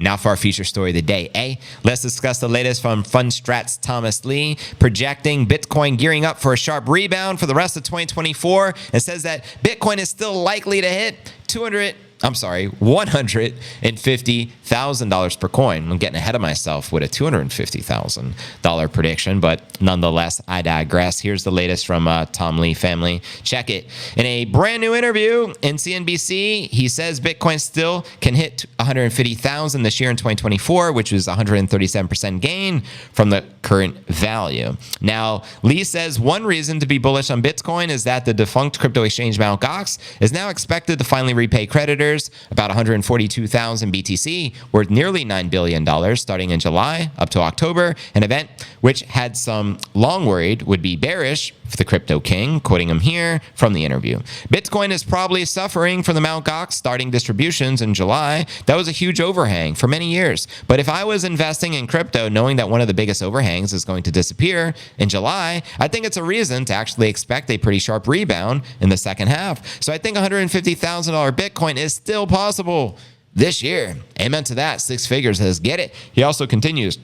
Now for our feature story of the day. Let's discuss the latest from Fundstrat's Thomas Lee, projecting Bitcoin gearing up for a sharp rebound for the rest of 2024, and says that Bitcoin is still likely to hit $150,000 per coin. I'm getting ahead of myself with a $250,000 prediction, but nonetheless, I digress. Here's the latest from Tom Lee family. Check it. In a brand new interview in CNBC, he says Bitcoin still can hit 150,000 this year in 2024, which is 137% gain from the current value. Now, Lee says one reason to be bullish on Bitcoin is that the defunct crypto exchange Mt. Gox is now expected to finally repay creditors about 142,000 BTC, worth nearly $9 billion starting in July up to October, an event which had some long worried would be bearish for the crypto king, quoting him here from the interview. Bitcoin is probably suffering from the Mt. Gox starting distributions in July. That was a huge overhang for many years. But if I was investing in crypto knowing that one of the biggest overhangs is going to disappear in July, I think it's a reason to actually expect a pretty sharp rebound in the second half. So I think $150,000 Bitcoin is still possible this year. Amen to that. Six figures says, get it. He also continues,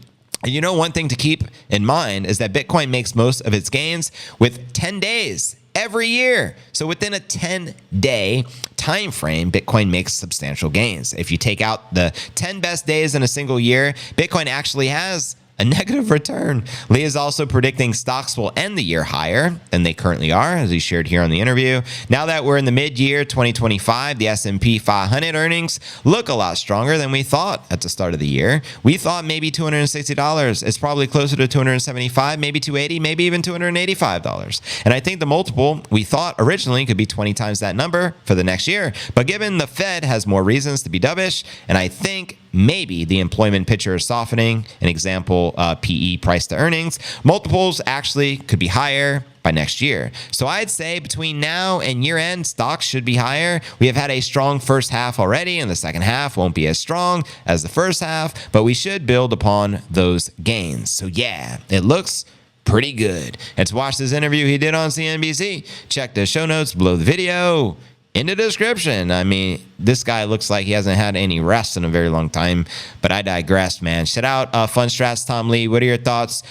you know, one thing to keep in mind is that Bitcoin makes most of its gains with 10 days every year. So within a 10-day time frame, Bitcoin makes substantial gains. If you take out the 10 best days in a single year, Bitcoin actually has a negative return. Lee is also predicting stocks will end the year higher than they currently are, as he shared here on the interview. Now that we're in the mid-year 2025, the S&P 500 earnings look a lot stronger than we thought at the start of the year. We thought maybe $260. It's probably closer to $275, maybe $280, maybe even $285. And I think the multiple we thought originally could be 20 times that number for the next year. But given the Fed has more reasons to be dovish, and I think maybe the employment picture is softening, an example, PE, price to earnings, multiples actually could be higher by next year. So I'd say between now and year end, stocks should be higher. We have had a strong first half already, and the second half won't be as strong as the first half, but we should build upon those gains. So yeah, it looks pretty good. And to watch this interview he did on CNBC, check the show notes below the video in the description. I mean, this guy looks like he hasn't had any rest in a very long time, but I digress, man. Shout out Fundstrat's Tom Lee. What are your thoughts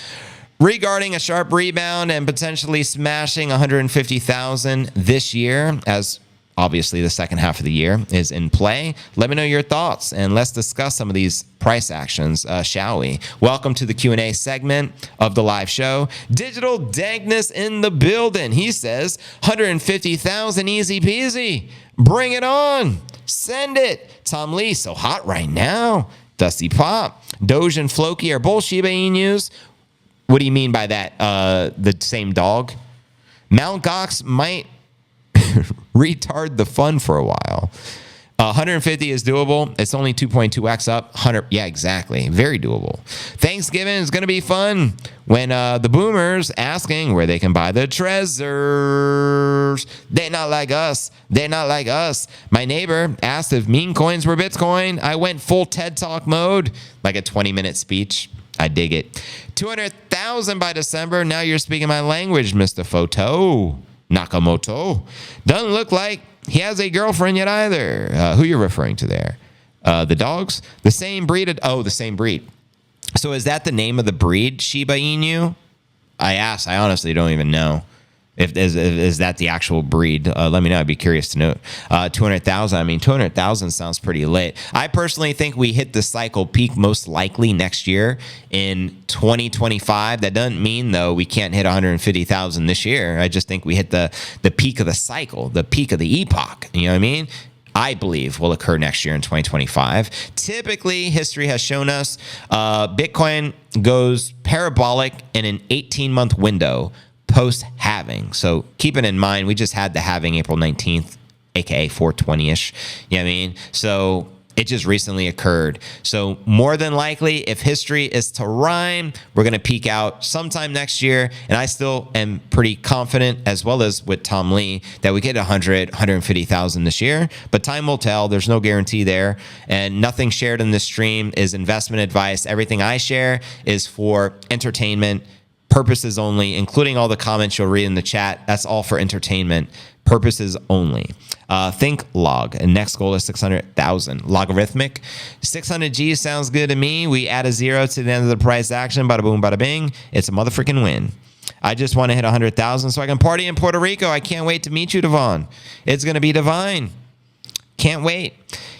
regarding a sharp rebound and potentially smashing 150,000 this year, as obviously the second half of the year is in play? Let me know your thoughts, and let's discuss some of these price actions, shall we? Welcome to the Q&A segment of the live show. Digital Dankness in the building. He says 150,000 easy peasy. Bring it on. Send it. Tom Lee, so hot right now. Dusty Pop. Doge and Floki are both Shiba Inus. What do you mean by that? The same dog? Mt. Gox might retard the fun for a while. 150 is doable. It's only 2.2x up. 100, yeah, exactly. Very doable. Thanksgiving is going to be fun when the boomers asking where they can buy the treasures. They're not like us. They're not like us. My neighbor asked if meme coins were Bitcoin. I went full TED Talk mode, like a 20-minute speech. I dig it. 200,000 by December. Now you're speaking my language, Mr. Photo Nakamoto. Doesn't look like he has a girlfriend yet either. Who you're referring to there? The dogs? The same breed? The same breed. So is that the name of the breed, Shiba Inu? I asked. I honestly don't even know. If is that the actual breed? Let me know. I'd be curious to know. 200,000. I mean, 200,000 sounds pretty lit. I personally think we hit the cycle peak most likely next year in 2025. That doesn't mean, though, we can't hit 150,000 this year. I just think we hit the peak of the cycle, the peak of the epoch. You know what I mean? I believe will occur next year in 2025. Typically, history has shown us Bitcoin goes parabolic in an 18-month window post-halving. So keep it in mind, we just had the halving April 19th, aka 420-ish. You know what I mean? So it just recently occurred. So more than likely, if history is to rhyme, we're going to peak out sometime next year. And I still am pretty confident, as well as with Tom Lee, that we get 150,000 this year. But time will tell. There's no guarantee there. And nothing shared in this stream is investment advice. Everything I share is for entertainment purposes only, including all the comments you'll read in the chat. That's all for entertainment Purposes only. Think log. And next goal is 600,000. Logarithmic. 600G sounds good to me. We add a 0 to the end of the price action. Bada boom, bada bing. It's a motherfucking win. I just want to hit 100,000 so I can party in Puerto Rico. I can't wait to meet you, Devon. It's going to be divine. Can't wait.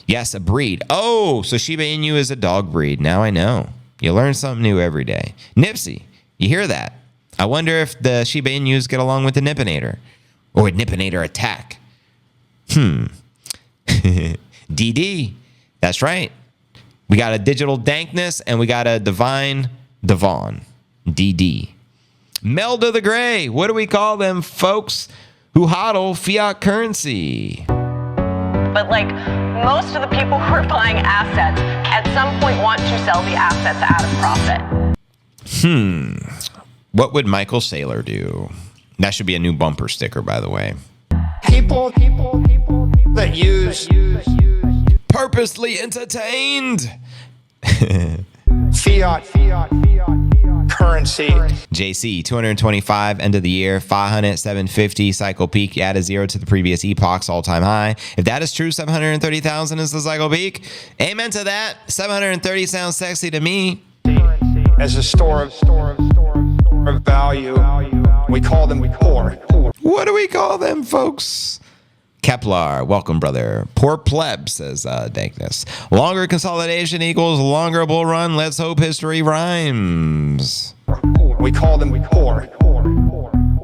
Yes, a breed. Oh, so Shiba Inu is a dog breed. Now I know. You learn something new every day. Nipsey, you hear that? I wonder if the Shiba Inus get along with the Nippinator. Or a Nippinator attack. DD. That's right. We got a digital dankness and we got a divine Devon. DD. Meld of the Gray. What do we call them folks who hodl fiat currency? But like most of the people who are buying assets at some point want to sell the assets at a profit. What would Michael Saylor do? That should be a new bumper sticker, by the way. People that use Purposely entertained. fiat currency. JC, 225, end of the year, 500, 750, cycle peak. You add a 0 to the previous epoch's all-time high. If that is true, 730,000 is the cycle peak. Amen to that. 730 sounds sexy to me. As a store of value, we call them poor. What do we call them, folks? Kepler, welcome, brother. Poor pleb, says Dankness. Longer consolidation equals longer bull run. Let's hope history rhymes. We call them poor.